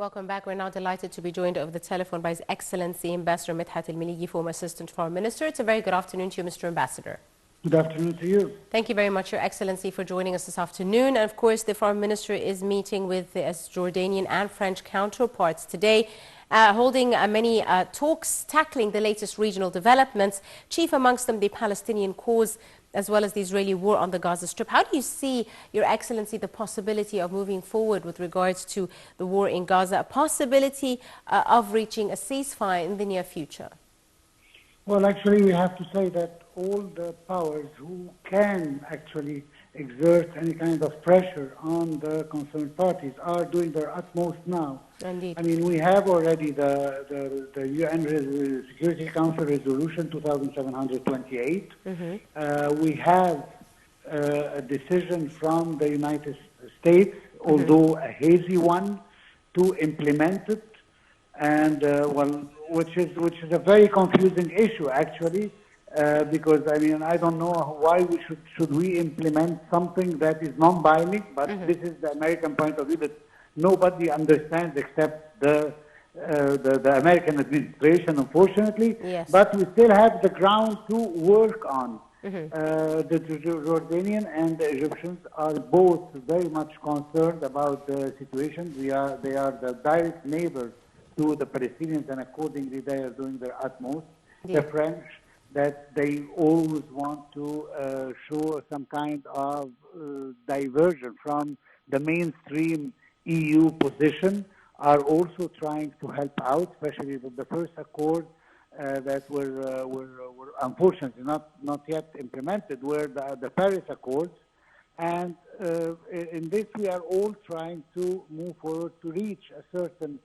Welcome back. We're now delighted to be joined over the telephone by His Excellency Ambassador Medhat Meliegi, former Assistant Foreign Minister. It's a very good afternoon to you, Mr. Ambassador. Good afternoon to you. Thank you very much, Your Excellency, for joining us this afternoon. And of course, the Foreign Minister is meeting with the Jordanian and French counterparts today, holding many talks tackling the latest regional developments, chief amongst them the Palestinian cause, as well as the Israeli war on the Gaza Strip. How do you see, Your Excellency, the possibility of moving forward with regards to the war in Gaza, a possibility of reaching a ceasefire in the near future? Well, actually, we have to say that all the powers who can actually exert any kind of pressure on the concerned parties are doing their utmost now. Indeed. I mean, we have already the UN Security Council Resolution 2728. We have a decision from the United States, although a hazy one, to implement it, and which is a very confusing issue actually, because I mean I don't know why we should we implement something that is non-binding, but this is the American point of view that nobody understands except the American administration, unfortunately. Yes. But we still have the ground to work on. The Jordanian and the Egyptians are both very much concerned about the situation. They are the direct neighbors to the Palestinians, and accordingly they are doing their utmost. Yeah. The French, that they always want to show some kind of diversion from the mainstream EU position, are also trying to help out, especially with the first accord that were unfortunately not yet implemented, were the Paris Accords. And in this we are all trying to move forward to reach a certain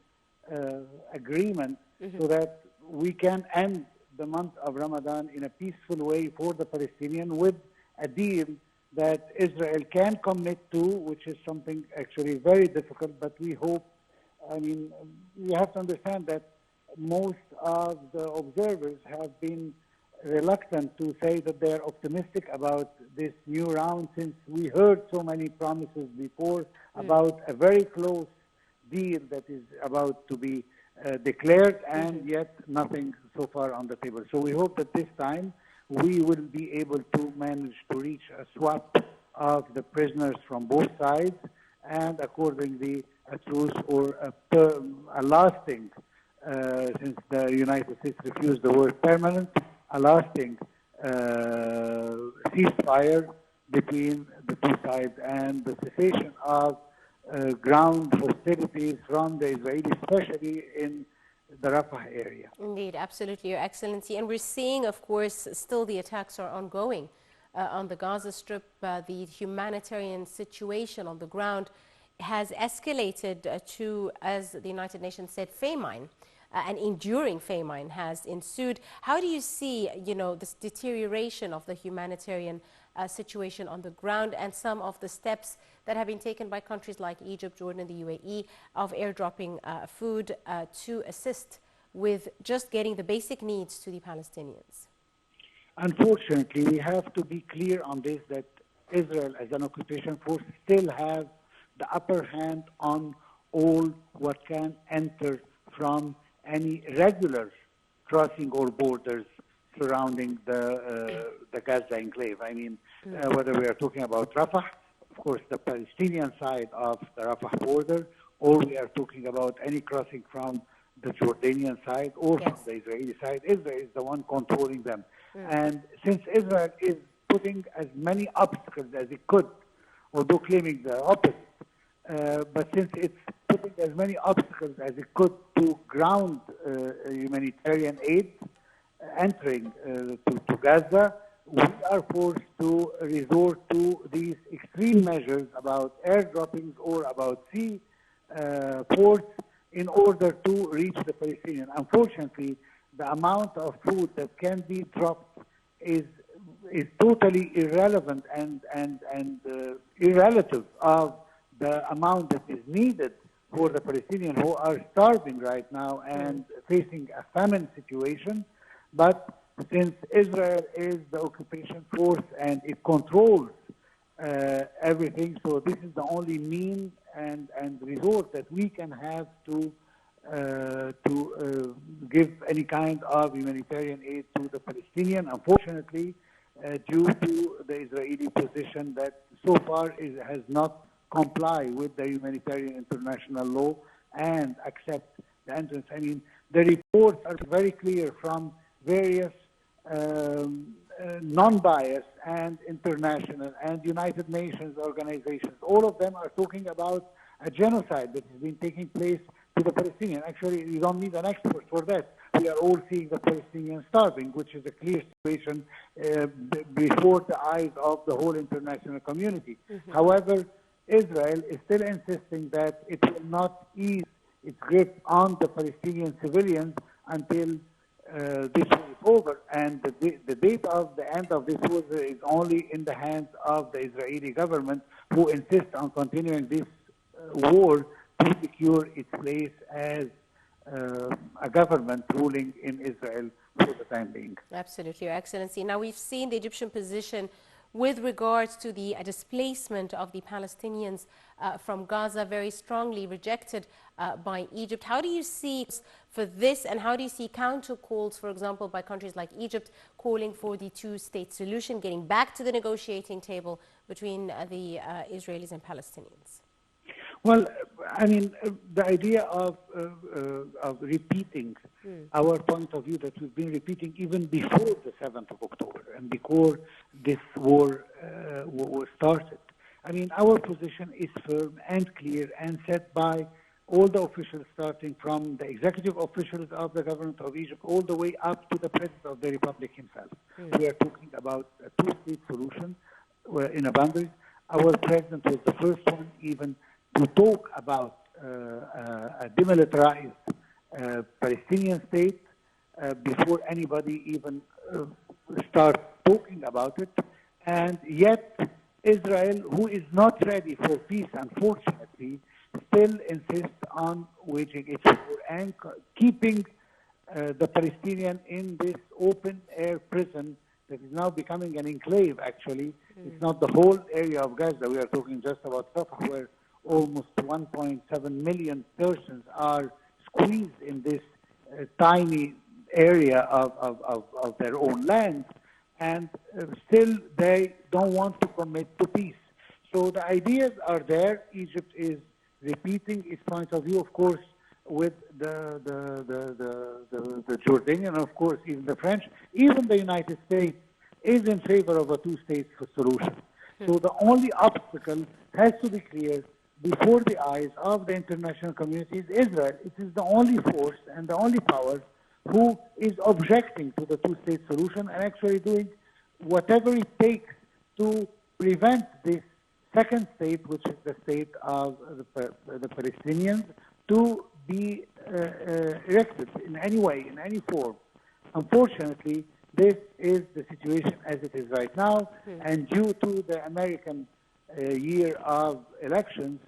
agreement so that we can end the month of Ramadan in a peaceful way for the Palestinian, with a deal that Israel can commit to, which is something actually very difficult, but we hope. I mean, you have to understand that most of the observers have been reluctant to say that they are optimistic about this new round, since we heard so many promises before about a very close deal that is about to be declared, and yet nothing so far on the table. So we hope that this time we will be able to manage to reach a swap of the prisoners from both sides, and accordingly a truce or a lasting, since the United States refused the word permanent, a lasting ceasefire between the two sides, and the cessation of ground hostilities from the Israelis, especially in the Rafah area. Indeed, absolutely, Your Excellency. And we're seeing, of course, still the attacks are ongoing on the Gaza Strip. The humanitarian situation on the ground has escalated to, as the United Nations said, famine. An enduring famine has ensued. How do you see, this deterioration of the humanitarian situation on the ground, and some of the steps that have been taken by countries like Egypt, Jordan, and the UAE of airdropping food to assist with just getting the basic needs to the Palestinians? Unfortunately, we have to be clear on this, that Israel as an occupation force still has the upper hand on all what can enter from any regular crossing or borders surrounding the Gaza enclave. I mean, whether we are talking about Rafah, of course, the Palestinian side of the Rafah border, or we are talking about any crossing from the Jordanian side or from the Israeli side. Israel is the one controlling them. And since Israel is putting as many obstacles as it could, although claiming the opposite, but since it's putting as many obstacles as it could to ground humanitarian aid entering to Gaza, we are forced to resort to these extreme measures about airdroppings or about sea ports in order to reach the Palestinians. Unfortunately, the amount of food that can be dropped is totally irrelevant and irrelative of the amount that is needed for the Palestinians, who are starving right now and facing a famine situation. But since Israel is the occupation force and it controls everything, so this is the only mean and resort that we can have to give any kind of humanitarian aid to the Palestinian. Unfortunately, due to the Israeli position that so far has not complied with the humanitarian international law and accept the entrance. I mean, the reports are very clear from various non-biased and international and United Nations organizations. All of them are talking about a genocide that has been taking place to the Palestinians. Actually, you don't need an expert for that. We are all seeing the Palestinians starving, which is a clear situation before the eyes of the whole international community. Mm-hmm. However, Israel is still insisting that it will not ease its grip on the Palestinian civilians until this war is over. And the date of the end of this war is only in the hands of the Israeli government, who insists on continuing this war to secure its place as a government ruling in Israel for the time being. Absolutely, Your Excellency. Now, we've seen the Egyptian position with regards to the displacement of the Palestinians from Gaza, very strongly rejected by Egypt. How do you see for this, and how do you see counter calls, for example, by countries like Egypt calling for the two-state solution, getting back to the negotiating table between the Israelis and Palestinians? Well, I mean, the idea of repeating our point of view that we've been repeating even before the 7th of October and before this war started. I mean, our position is firm and clear and set by all the officials, starting from the executive officials of the government of Egypt all the way up to the President of the Republic himself. We are talking about a two-state solution in a boundary. Our President was the first one even to talk about a demilitarized Palestinian state before anybody even starts talking about it. And yet Israel, who is not ready for peace, unfortunately, still insists on waging its war and keeping the Palestinian in this open-air prison that is now becoming an enclave, actually. It's not the whole area of Gaza. We are talking just about Rafah, where almost 1.7 million persons are squeezed in this tiny area of their own land, and still they don't want to commit to peace. So the ideas are there. Egypt is repeating its point of view, of course, with the Jordanian, of course, even the French, even the United States is in favor of a two-state solution. So the only obstacle has to be clear before the eyes of the international community is Israel. It is the only force and the only power who is objecting to the two-state solution and actually doing whatever it takes to prevent this second state, which is the state of the Palestinians, to be erected in any way, in any form. Unfortunately, this is the situation as it is right now, and due to the American year of elections,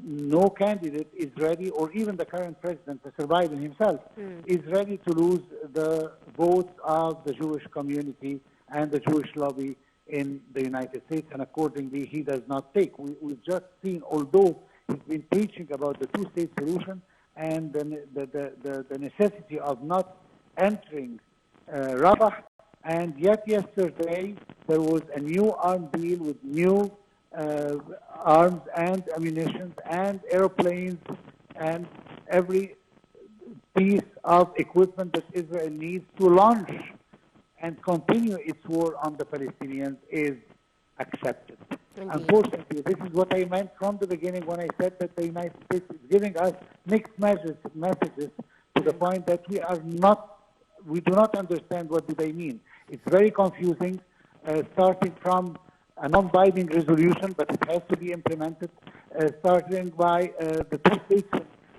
no candidate is ready, or even the current president, Mr. Biden himself, is ready to lose the votes of the Jewish community and the Jewish lobby in the United States, and accordingly, he does not take. We've just seen, although he's been preaching about the two-state solution and the necessity of not entering Rafah, and yet yesterday there was a new arms deal with new arms and ammunition and airplanes and every piece of equipment that Israel needs to launch and continue its war on the Palestinians is accepted. Indeed. Unfortunately, this is what I meant from the beginning when I said that the United States is giving us mixed messages to the point that we do not understand what do they mean. It's very confusing, starting from a non-binding resolution, but it has to be implemented, starting by the two states,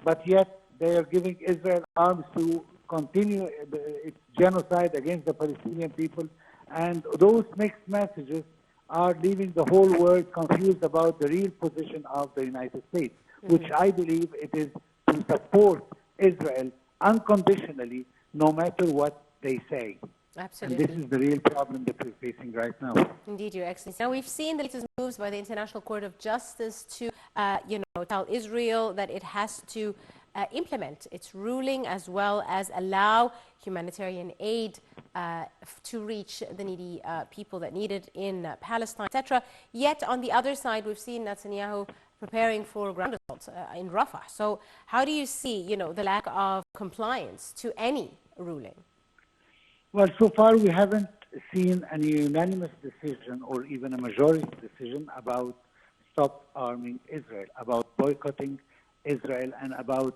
but yet they are giving Israel arms to continue its genocide against the Palestinian people. And those mixed messages are leaving the whole world confused about the real position of the United States, which I believe it is to support Israel unconditionally, no matter what they say. And this Absolutely. is the real problem that we're facing right now. Indeed, Your Excellency. Now, we've seen the latest moves by the International Court of Justice to, tell Israel that it has to implement its ruling as well as allow humanitarian aid to reach the needy people that need it in Palestine, etc. Yet, on the other side, we've seen Netanyahu preparing for ground assault in Rafah. So, how do you see, the lack of compliance to any ruling? Well, so far we haven't seen any unanimous decision or even a majority decision about stop arming Israel, about boycotting Israel, and about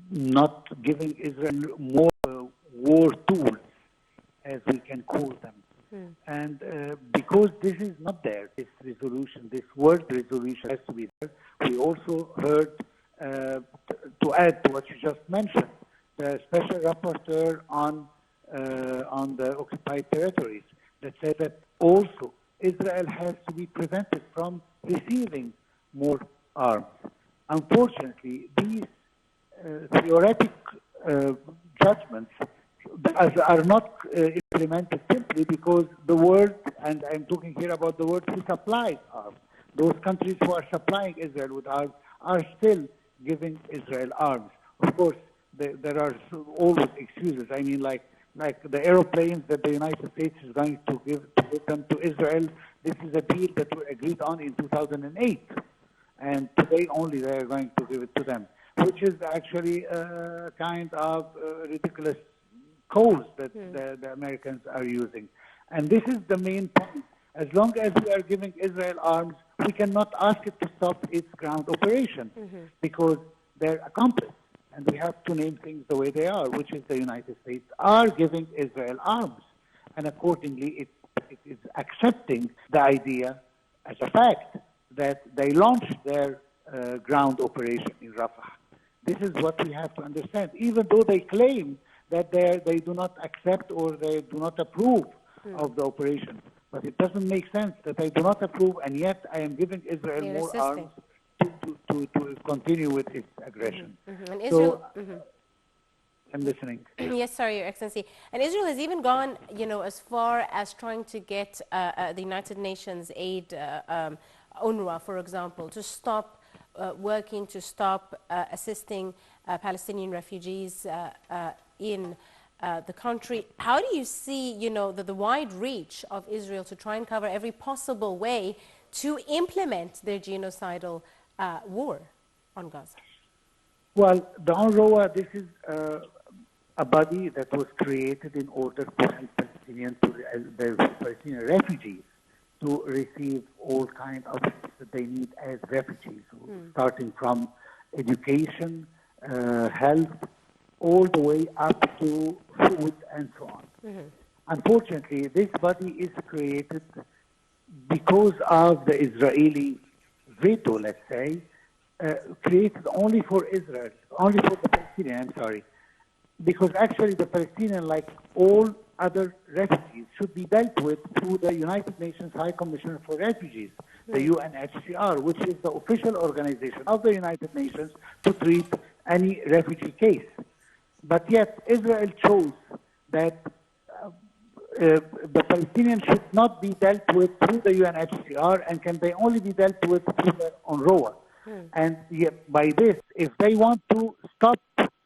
not giving Israel more war tools, as we can call them. And because this is not there, this resolution, this world resolution has to be there. We also heard, to add to what you just mentioned, the special rapporteur on the occupied territories that said that also Israel has to be prevented from receiving more arms. Unfortunately, these theoretic judgments are not implemented simply because the world, and I'm talking here about the world who supplies arms, those countries who are supplying Israel with arms are still giving Israel arms. Of course, there are always excuses. I mean, like the aeroplanes that the United States is going to give them to Israel. This is a deal that we agreed on in 2008, and today only they are going to give it to them, which is actually a kind of ridiculous cause that the Americans are using. And this is the main point. As long as we are giving Israel arms, we cannot ask it to stop its ground operation because they're accomplices. And we have to name things the way they are, which is the United States are giving Israel arms. And accordingly, it is accepting the idea as a fact that they launched their ground operation in Rafah. This is what we have to understand. Even though they claim that they do not accept or they do not approve of the operation. But it doesn't make sense that I do not approve, and yet I am giving Israel more arms to continue with its aggression. And Israel, I'm listening. Yes, sorry, Your Excellency. And Israel has even gone, as far as trying to get the United Nations aid, UNRWA, for example, to stop working, to stop assisting Palestinian refugees in the country. How do you see, the wide reach of Israel to try and cover every possible way to implement their genocidal war on Gaza? Well, the UNRWA, this is a body that was created in order to help the Palestinian refugees to receive all kinds of things that they need as refugees, starting from education, health, all the way up to food and so on. Unfortunately, this body is created because of the Israeli veto, let's say, created only for Israel, only for the Palestinians, I'm sorry. Because actually the Palestinian, like all other refugees, should be dealt with through the United Nations High Commissioner for Refugees, the UNHCR, which is the official organization of the United Nations to treat any refugee case. But yet Israel chose that the Palestinians should not be dealt with through the UNHCR and can they only be dealt with through the UNRWA. And yet by this, if they want to stop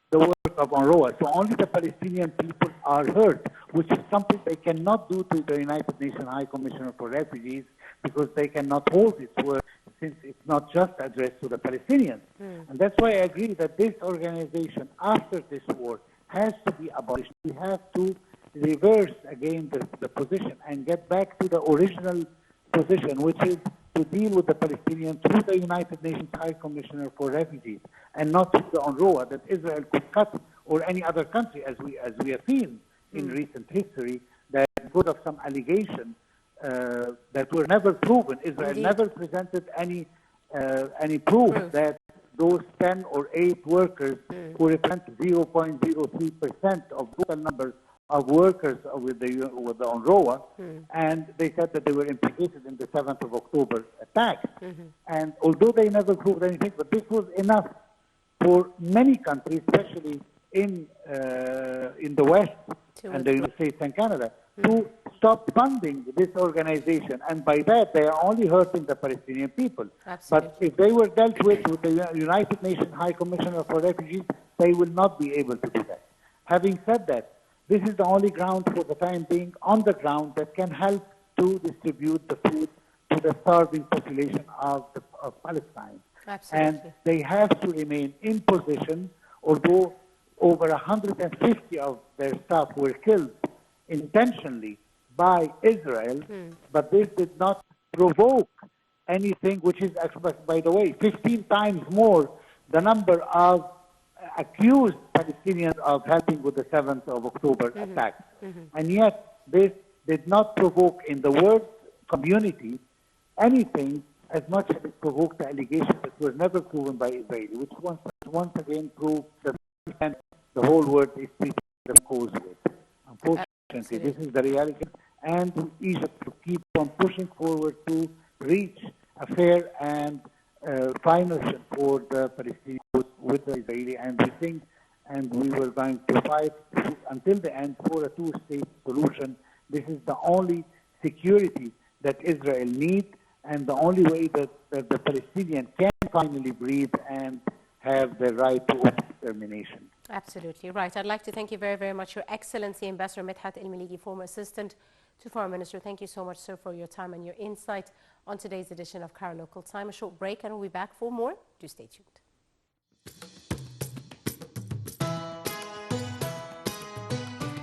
the work of UNRWA, so only the Palestinian people are hurt, which is something they cannot do to the United Nations High Commissioner for Refugees because they cannot hold its work since it's not just addressed to the Palestinians. And that's why I agree that this organization, after this war, has to be abolished. We have to reverse again the position and get back to the original position, which is to deal with the Palestinians through the United Nations High Commissioner for Refugees and not through the UNRWA that Israel could cut, or any other country, as we have seen in recent history, that because of some allegations that were never proven, Israel never presented any proof that those 10 or 8 workers who represent 0.03% of total numbers of workers with the UNRWA, and they said that they were implicated in the 7th of October attacks. And although they never proved anything, but this was enough for many countries, especially in the West, To and the withdraw. United States and Canada to stop funding this organization. And by that, they are only hurting the Palestinian people. Absolutely. But if they were dealt with the United Nations High Commissioner for Refugees, they will not be able to do that. Having said that, this is the only ground for the time being on the ground that can help to distribute the food to the starving population of Palestine. Absolutely. And they have to remain in position, although over 150 of their staff were killed intentionally by Israel, but this did not provoke anything, which is, by the way, 15 times more the number of accused Palestinians of helping with the 7th of October attack. And yet, this did not provoke in the world community anything as much as it provoked the allegations that were never proven by Israel, which once again proved that the whole world is treating them cause with. Unfortunately, this is the reality. And Egypt to keep on pushing forward to reach a fair and final solution for the Palestinians with the Israeli. And we think, and we were going to fight until the end for a two-state solution. This is the only security that Israel needs, and the only way that the Palestinians can finally breathe and have the right to self-determination. Absolutely right. I'd like to thank you very, very much, Your Excellency Ambassador Medhat Meliegi, former Assistant to Foreign Minister. Thank you so much, sir, for your time and your insight on today's edition of Cairo Local Time. A short break, and we'll be back for more. Do stay tuned.